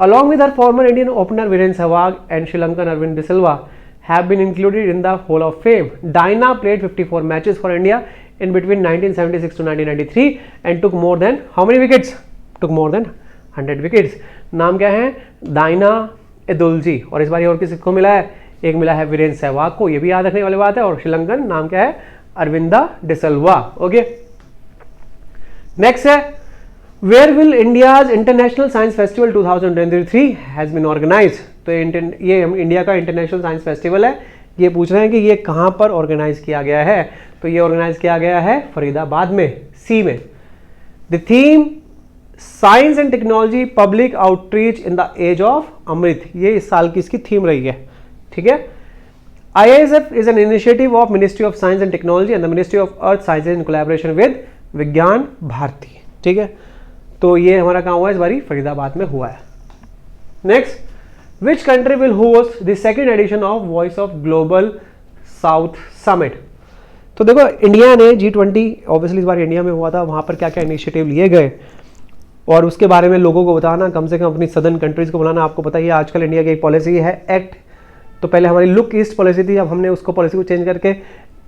Along with her former Indian opener Virender Sehwag and Sri Lankan Aravinda de Silva have been included in the Hall of Fame. Diana played 54 matches for India in between 1976 to 1993 and took more than how many wickets? Took more than 100 wickets. नाम क्या है? Diana एदुलजी। और इस बार और किसको मिला है? एक मिला है वीरेंद्र सहवाग को, ये भी याद रखने वाली बात है। और श्रीलंकन नाम क्या है? अरविंदा डिसिल्वा। ओके, नेक्स्ट है Where will India's International Science Festival 2023 has been organized? तो ये इंडिया का इंटरनेशनल साइंस फेस्टिवल है। ये पूछ रहे हैं कि ये कहाँ पर ऑर्गेनाइज किया गया है? तो ये ऑर्गेनाइज किया गया है फरीदाबाद में, सी में। The theme science and technology public outreach in the age of Amrit, ये इस साल की इसकी थीम रही है। ठीक है। IISF is an initiative of Ministry of Science and Technology and the Ministry of Earth Sciences in collaboration with विज्ञान भारती। ठीक है, तो ये हमारा कहाँ हुआ है? इस बारी फरीदाबाद में हुआ है। Next, which country will host the second edition of voice of global south summit? तो देखो, इंडिया ने G20 ऑब्वियसली इस बार इंडिया में हुआ था, वहाँ पर क्या क्या इनिशिएटिव लिए गए और उसके बारे में लोगों को बताना, कम से कम अपनी सदर्न कंट्रीज को बुलाना। आपको पता ही है आजकल इंडिया की एक पॉलिसी है एक्ट, तो पहले हमारी लुक ईस्ट पॉलिसी थी, अब हमने उसको पॉलिसी को चेंज करके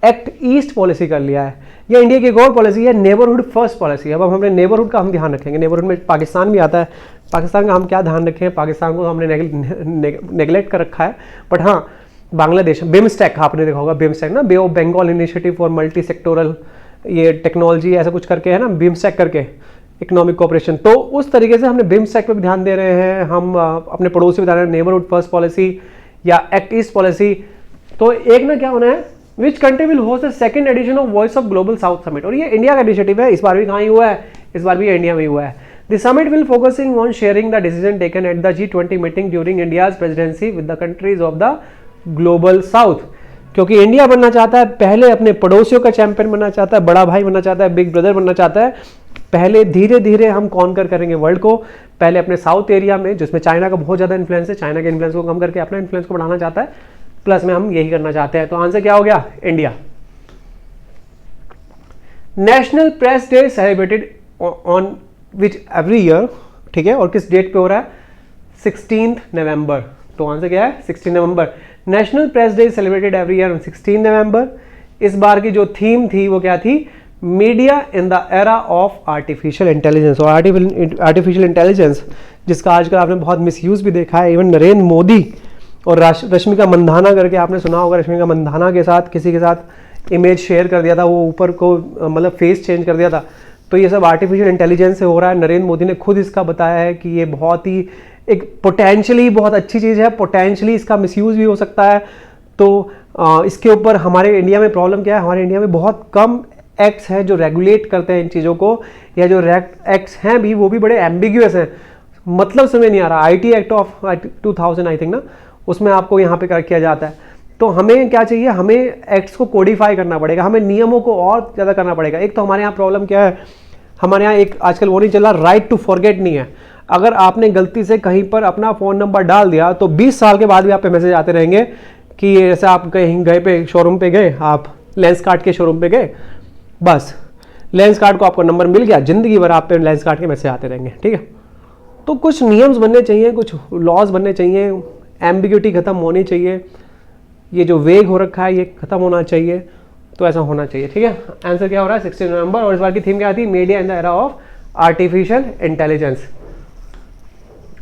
एक्ट ईस्ट पॉलिसी कर लिया है। ये इंडिया की एक और पॉलिसी है, नेबरहुड फर्स्ट पॉलिसी। अब हमने नेबरहुड का हम ध्यान रखेंगे। नेबरहुड में पाकिस्तान भी आता है, पाकिस्तान का हम क्या ध्यान रखें? पाकिस्तान को हमने नेगलेक्ट कर रखा है, बट हाँ बांग्लादेश, बिमस्टेक आपने देखा होगा, बिमस्टेक ना, bay of Bengal initiative for multi sectoral ये टेक्नोलॉजी ऐसा कुछ करके है ना, बिमस्टेक करके इकोनॉमिक कोऑपरेशन। तो उस तरीके से हमने बिमस्टेक पे भी ध्यान दे रहे हैं। हम अपने पड़ोसी बता रहे हैं नेबरहुड फर्स्ट पॉलिसी या एक्ट ईस्ट पॉलिसी। तो एक ना क्या होना है, which country will host the second edition of voice of global south summit? और ये इंडिया का इनिशिएटिव है, इस बार भी कहाँ ही हुआ है? इस बार भी इंडिया में हुआ है। The summit will focusing on sharing the decision taken at the G20 meeting during India's presidency with the countries of the global south. क्योंकि इंडिया बनना चाहता है, पहले अपने पड़ोसियों का चैंपियन बनना चाहता है, बड़ा भाई बनना चाहता है, बिग ब्रदर बनना चाहता है। पहले धीरे धीरे हम कॉन्कर करेंगे वर्ल्ड को, पहले अपने साउथ एरिया में जिसमें चाइना का बहुत ज़्यादा इन्फ्लुएंस है, चाइना के इन्फ्लुएंस को कम करके अपना इन्फ्लुएंस को बढ़ाना चाहता है, प्लस में हम यही करना चाहते हैं। तो आंसर क्या हो गया? India. National press day celebrated on which every year, ठीक है, और किस डेट पे हो रहा है? 16 नवंबर। तो आंसर क्या है? 16 नवंबर। National press day celebrated every year on 16 नवंबर। इस बार की जो थीम थी वो क्या थी? Media in the era of artificial intelligence. और आर्टिफिशियल इंटेलिजेंस जिसका आजकल आपने बहुत मिसयूज भी देखा है, इवन नरेंद्र मोदी और रश्मिका मंदाना करके आपने सुना होगा, रश्मिका मंदाना के साथ किसी के साथ इमेज शेयर कर दिया था, वो ऊपर को मतलब फेस चेंज कर दिया था। तो ये सब आर्टिफिशियल इंटेलिजेंस से हो रहा है। नरेंद्र मोदी ने खुद इसका बताया है कि ये बहुत ही एक पोटेंशियली बहुत अच्छी चीज़ है, पोटेंशियली इसका मिसयूज भी हो सकता है। तो इसके ऊपर हमारे इंडिया में प्रॉब्लम क्या है? हमारे इंडिया में बहुत कम एक्ट्स हैं जो रेगुलेट करते हैं इन चीज़ों को, या जो एक्ट्स हैं भी वो भी बड़े एम्बिग्यूअस हैं, मतलब समझ नहीं आ रहा। IT act of 2000 I think ना, उसमें आपको यहाँ पे कर किया जाता है। तो हमें क्या चाहिए? हमें एक्ट्स को कोडिफाई करना पड़ेगा, हमें नियमों को और ज़्यादा करना पड़ेगा। एक तो हमारे यहाँ प्रॉब्लम क्या है, हमारे यहाँ एक आजकल वो नहीं चला, राइट टू फॉरगेट नहीं है। अगर आपने गलती से कहीं पर अपना फ़ोन नंबर डाल दिया तो 20 साल के बाद भी आप पे मैसेज आते रहेंगे कि जैसे आप कहीं गए पे शोरूम पे गए, आप लेंस कार्ट के शोरूम पे गए, बस लेंस कार्ट को आपको नंबर मिल गया, जिंदगी भर आप पे लेंस कार्ट के मैसेज आते रहेंगे, ठीक है। तो कुछ नियम्स बनने चाहिए, कुछ लॉज बनने चाहिए, एम्बिग्यूटी खत्म होनी चाहिए, ये जो वेग हो रखा है ये खत्म होना चाहिए, तो ऐसा होना चाहिए, ठीक है। आंसर क्या हो रहा है 16 नवंबर। और इस बार की थीम क्या थी, media in the era of artificial intelligence.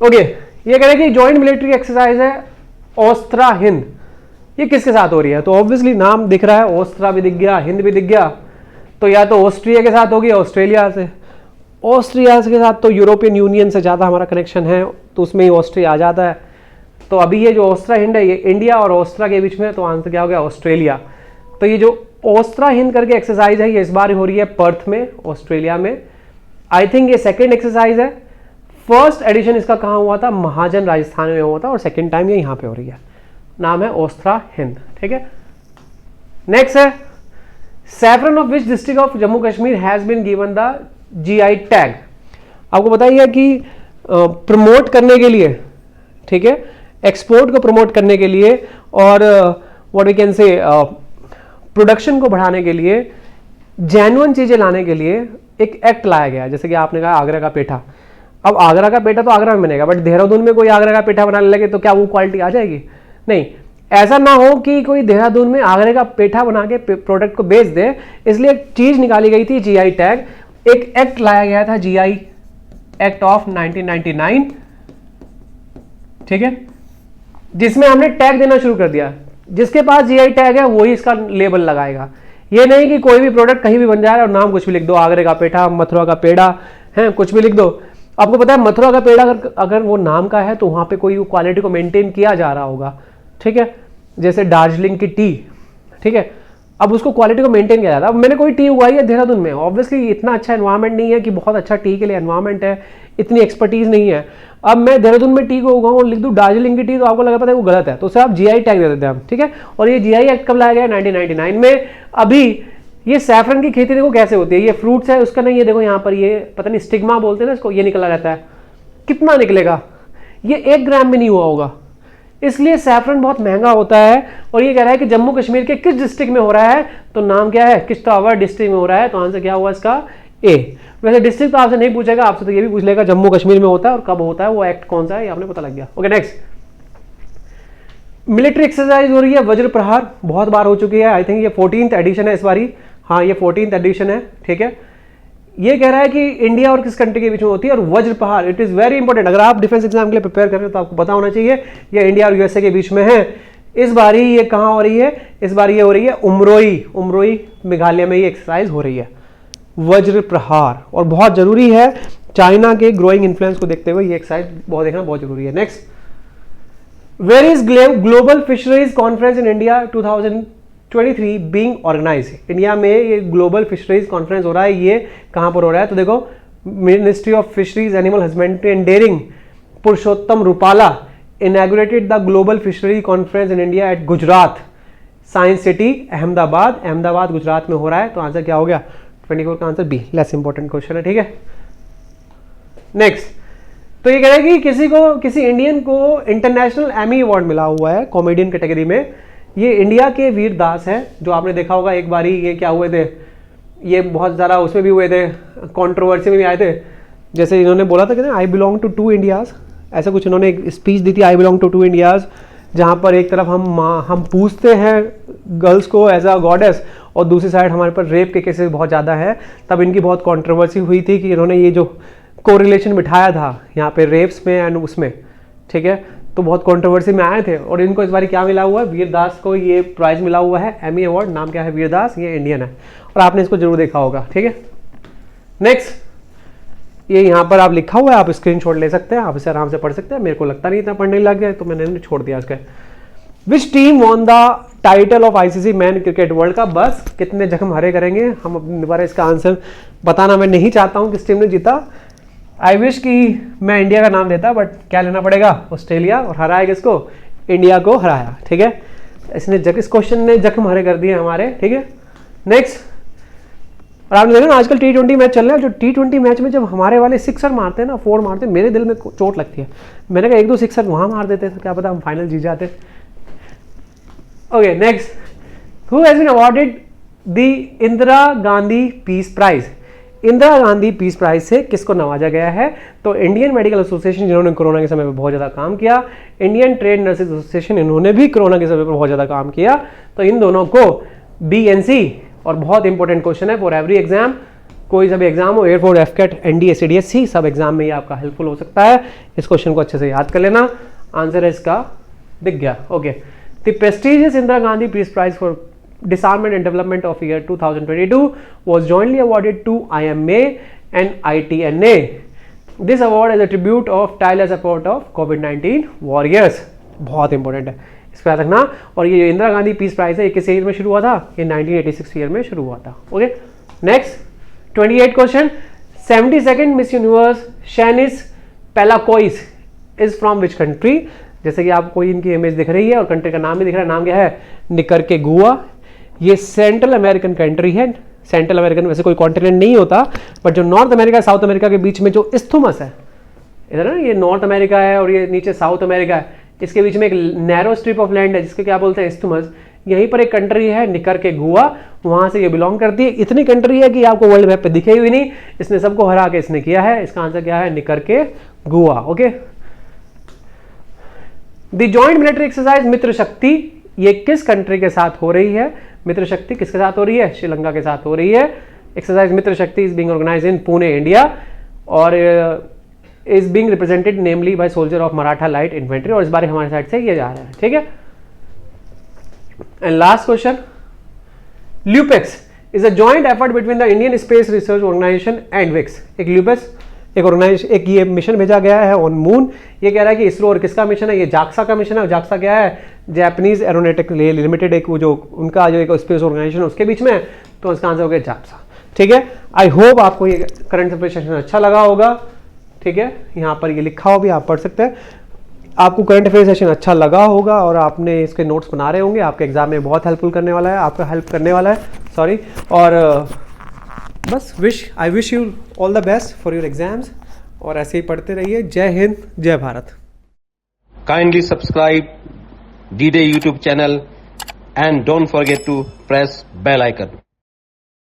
Okay, ये कह रहे हैं कि जॉइंट मिलिट्री एक्सरसाइज है ओस्त्रा हिंद, ये किसके साथ हो रही है? तो ऑब्वियसली नाम दिख रहा है, ओस्त्रा भी दिख गया, हिंद भी दिख गया, तो या तो ऑस्ट्रिया के साथ होगी, ऑस्ट्रेलिया से। ऑस्ट्रिया के साथ तो यूरोपियन यूनियन से ज़्यादा हमारा कनेक्शन है, तो उसमें ही ऑस्ट्रिया आ जाता है। तो अभी ये जो ओस्त्रा हिंद है ये इंडिया और ऑस्ट्रा के बीच में, तो आंसर क्या हो गया, ऑस्ट्रेलिया। तो ये जो ओस्त्रा हिंद करके एक्सरसाइज है ये इस बार हो रही है पर्थ में, ऑस्ट्रेलिया में। आई थिंक ये सेकेंड एक्सरसाइज है। फर्स्ट एडिशन इसका कहाँ हुआ था, महाजन राजस्थान में हुआ था, और सेकेंड टाइम ये यहाँ पे हो रही है। नाम है ओस्त्रा हिंद, ठीक है। नेक्स्ट है saffron of which district of Jammu Kashmir has been given the GI tag. आपको बताइए कि प्रमोट करने के लिए, ठीक है, एक्सपोर्ट को प्रमोट करने के लिए और what we can say production को बढ़ाने के लिए, जेन्युइन चीजें लाने के लिए एक एक्ट लाया गया। जैसे कि आपने कहा आगरा का पेठा, अब आगरा का पेठा तो आगरा में बनेगा, बट देहरादून में कोई आगरा का पेठा बनाने लगे तो क्या वो क्वालिटी आ जाएगी? नहीं, ऐसा ना हो कि कोई देहरादून में आगरे का पेठा बना के प्रोडक्ट को बेच दे, इसलिए एक चीज निकाली गई थी जीआई टैग। एक एक्ट लाया गया था, जीआई एक्ट ऑफ 1999, ठीक है, जिसमें हमने टैग देना शुरू कर दिया। जिसके पास जीआई टैग है वही इसका लेबल लगाएगा। ये नहीं कि कोई भी प्रोडक्ट कहीं भी बन जाए और नाम कुछ भी लिख दो, आगरे का पेठा, मथुरा का पेड़ा है, कुछ भी लिख दो। आपको पता है मथुरा का पेड़ा अगर वो नाम का है तो वहां पे कोई क्वालिटी को मेंटेन किया जा रहा होगा, ठीक है। जैसे दार्जिलिंग की टी, ठीक है, अब उसको क्वालिटी को मेंटेन किया जाता है। अब मैंने कोई टी उगाई है देहरादून में, ऑब्वियसली इतना अच्छा एनवायरमेंट नहीं है कि बहुत अच्छा टी के लिए एनवायरमेंट है, इतनी एक्सपर्टीज नहीं है। अब मैं देहरादून में टी को उगाऊं और लिख दूं दार्जिलिंग की टी, तो आपको लगा पता है वो गलत है, तो उसे आप जीआई टैग दे देते हैं हम, ठीक है। और ये जीआई एक्ट कब लाया गया, 1999 में। अभी ये सैफरन की खेती देखो कैसे होती है, ये फ्रूट्स है उसका नहीं, ये देखो यहाँ पर ये पता नहीं स्टिग्मा बोलते हैं ना इसको, ये निकला रहता है। कितना निकलेगा, ये 1 ग्राम में नहीं हुआ होगा, इसलिए सैफरन बहुत महंगा होता है। और ये कह रहा है कि जम्मू कश्मीर के किस डिस्ट्रिक्ट में हो रहा है, तो नाम क्या है, किश्तवाड़ डिस्ट्रिक्ट में हो रहा है, तो आंसर क्या हुआ इसका ए। वैसे डिस्ट्रिक्ट तो आपसे नहीं पूछेगा, आपसे तो ये भी पूछ लेगा जम्मू कश्मीर में होता है और कब होता है, वो एक्ट कौन सा है, ये आपने पता लग गया। ओके, नेक्स्ट मिलिट्री एक्सरसाइज हो रही है वज्र प्रहार, बहुत बार हो चुकी है, आई थिंक ये 14th एडिशन है इस बारी, हाँ ये 14th एडिशन है, ठीक है। ये कह रहा है कि इंडिया और किस कंट्री के बीच में होती है, और वज्र प्रहार इट इज वेरी इंपॉर्टेंट। अगर आप डिफेंस एग्जाम के लिए प्रिपेयर कर रहे हो तो आपको पता होना चाहिए ये इंडिया और यूएसए के बीच में है। इस बारी ये कहाँ हो रही है, इस बार ये हो रही है उमरोई मेघालय में ये एक्सरसाइज हो रही है वज्र प्रहार, और बहुत जरूरी है चाइना के ग्रोइंग इन्फ्लुएंस को देखते हुए ये एक्सरसाइज बहुत देखना बहुत जरूरी है। Next, where is global fisheries conference in India 2023 being organised. India में ये ग्लोबल फिशरीज कॉन्फ्रेंस हो रहा है, ये कहां पर हो रहा है, तो देखो ministry of fisheries animal husbandry and dairying Purushottam Rupala inaugurated the global fisheries conference in India at Gujarat science city Ahmedabad Gujarat में हो रहा है, तो आंसर क्या हो गया 24 का answer B, less important question है, ठीक है। नेक्स्ट, तो ये कह रहा है कि किसी इंडियन को इंटरनेशनल एमी अवार्ड मिला हुआ है कॉमेडियन कैटेगरी में। ये इंडिया के वीर दास है, जो आपने देखा होगा एक बारी ये क्या हुए थे, ये बहुत ज़्यादा उसमें भी हुए थे, कंट्रोवर्सी में भी आए थे। जैसे इन्होंने बोला था कि आई बिलोंग टू 2 इंडियाज़, ऐसा कुछ इन्होंने एक स्पीच दी थी, आई बिलोंग टू 2 इंडियाज़, जहाँ पर एक तरफ हम पूछते हैं गर्ल्स को एज अ गॉडेस, और दूसरी साइड हमारे पर रेप के केसेस बहुत ज़्यादा है। तब इनकी बहुत कंट्रोवर्सी हुई थी कि इन्होंने ये जो कोरिलेशन बिठाया था यहाँ पे रेप्स में एंड उसमें, ठीक है, तो बहुत कंट्रोवर्सी में आए थे। और इनको इस बार क्या मिला हुआ है, वीर दास को ये प्राइज मिला हुआ है, एमी अवार्ड, नाम क्या है वीर दास, ये इंडियन है और आपने इसको जरूर देखा होगा, ठीक है। नेक्स्ट, ये यहाँ पर आप लिखा हुआ है, आप स्क्रीनशॉट ले सकते हैं, आप इसे आराम से पढ़ सकते हैं। मेरे को लगता नहीं इतना पढ़ने लग गया तो मैंने छोड़ दिया इसका। Which team won the title of ICC man cricket world cup. बस कितने जख्म हरे करेंगे हम अपनी बार, इसका आंसर बताना मैं नहीं चाहता हूँ किस टीम ने जीता। आई विश कि मैं इंडिया का नाम देता, बट क्या लेना पड़ेगा, ऑस्ट्रेलिया, और हराया किसको, इंडिया को हराया, ठीक है। इसने इस क्वेश्चन ने जख्म हरे कर दिए हमारे, ठीक है। नेक्स्ट, और आपने देखा ना आजकल T20 मैच चल रहा है, जो T20 मैच में जब हमारे वाले सिक्सर मारते हैं ना, 4 मारते हैं, मेरे दिल में चोट लगती है। मैंने कहा 1-2 सिक्सर वहाँ मार देते तो क्या पता हम फाइनल जीत जाते। Okay, next, who has been awarded the Indira Gandhi peace prize? Indira Gandhi peace prize से किसको नवाजा गया है? तो इंडियन मेडिकल एसोसिएशन, जिन्होंने कोरोना के समय पर बहुत ज़्यादा काम किया, इंडियन ट्रेड नर्सेज एसोसिएशन, इन्होंने भी कोरोना के समय पर बहुत ज़्यादा काम किया, तो इन दोनों को BNC, और बहुत इंपॉर्टेंट क्वेश्चन है फॉर एवरी एग्जाम, कोई सा भी एग्जाम हो, एयरफोर्स, एफकेट, NDA, CDSC, सब एग्जाम में ये आपका हेल्पफुल हो सकता है। इस क्वेश्चन को अच्छे से याद कर लेना, आंसर है इसका दिख गया। Okay, the prestigious Indira Gandhi peace prize for Disarmament and Development of year 2022 was jointly awarded to IMA and ITNA. This award is a tribute of tireless effort of COVID-19 warriors. बहुत इंपॉर्टेंट है, इस पर याद रखना। और ये इंदिरा गांधी पीस प्राइज है, ये किस ईयर में शुरू हुआ था? ये 1986 ईयर में शुरू हुआ था। Okay, next 28 question, 72nd Miss Universe Sheynnis Palacios is from which country? जैसे कि आपको इनकी इमेज दिख रही है और कंट्री का नाम भी दिख रहा है, नाम क्या है? निकरकेगुआ। ये सेंट्रल अमेरिकन कंट्री है। सेंट्रल अमेरिकन वैसे कोई कॉन्टिनेंट नहीं होता, बट जो नॉर्थ अमेरिका साउथ अमेरिका के बीच में जो इस्थुमस है, इधर ना ये नॉर्थ अमेरिका है और ये नीचे साउथ अमेरिका है, इसके बीच में एक नैरो स्ट्रिप ऑफ लैंड है जिसके क्या बोलते हैं? इस्थुमस। यहीं पर एक कंट्री है निकरकेगुआ, वहां से ये बिलोंग करती है। इतनी कंट्री है कि आपको वर्ल्ड मैप पे दिखे हुई नहीं, इसने सबको हरा के इसने किया है। इसका आंसर क्या है? Nicaragua. Okay, the joint military exercise Mitra Shakti, ये किस कंट्री के साथ हो रही है? मित्र शक्ति किसके साथ हो रही है? श्रीलंका के साथ हो रही है। Exercise Mitra Shakti is being organised in Pune, India, और is being represented namely by soldier of Maratha light infantry, और इस बार हमारे साइड से ये जा रहा है। ठीक है, and last question, LUPEX is a joint effort between the Indian space research organisation and Vicks. एक ल्यूपेक्स एक ऑर्गेनाइजेशन, एक ये मिशन भेजा गया है ऑन मून। ये कह रहा है कि इसरो, और किसका मिशन है? ये जाक्सा का मिशन है। जाक्सा क्या है? जापानीज एरोनॉटिक लिमिटेड, एक वो जो उनका जो एक स्पेस ऑर्गेनाइजेशन है उसके बीच में, तो इसका आंसर हो गया जाक्सा। ठीक है, आई होप आपको ये करंट अफेयर सेशन अच्छा लगा होगा। ठीक है, यहाँ पर ये लिखा हो भी, आप पढ़ सकते हैं। आपको करंट अफेयर सेशन अच्छा लगा होगा और आपने इसके नोट्स बना रहे होंगे, आपके एग्जाम में बहुत हेल्पफुल करने वाला है, आपका हेल्प करने वाला है, सॉरी। और बस I wish you all the best for your exams, और ऐसे ही पढ़ते रहिए। जय हिंद, जय Bharat. Kindly subscribe D-Day YouTube channel and don't forget to press bell icon.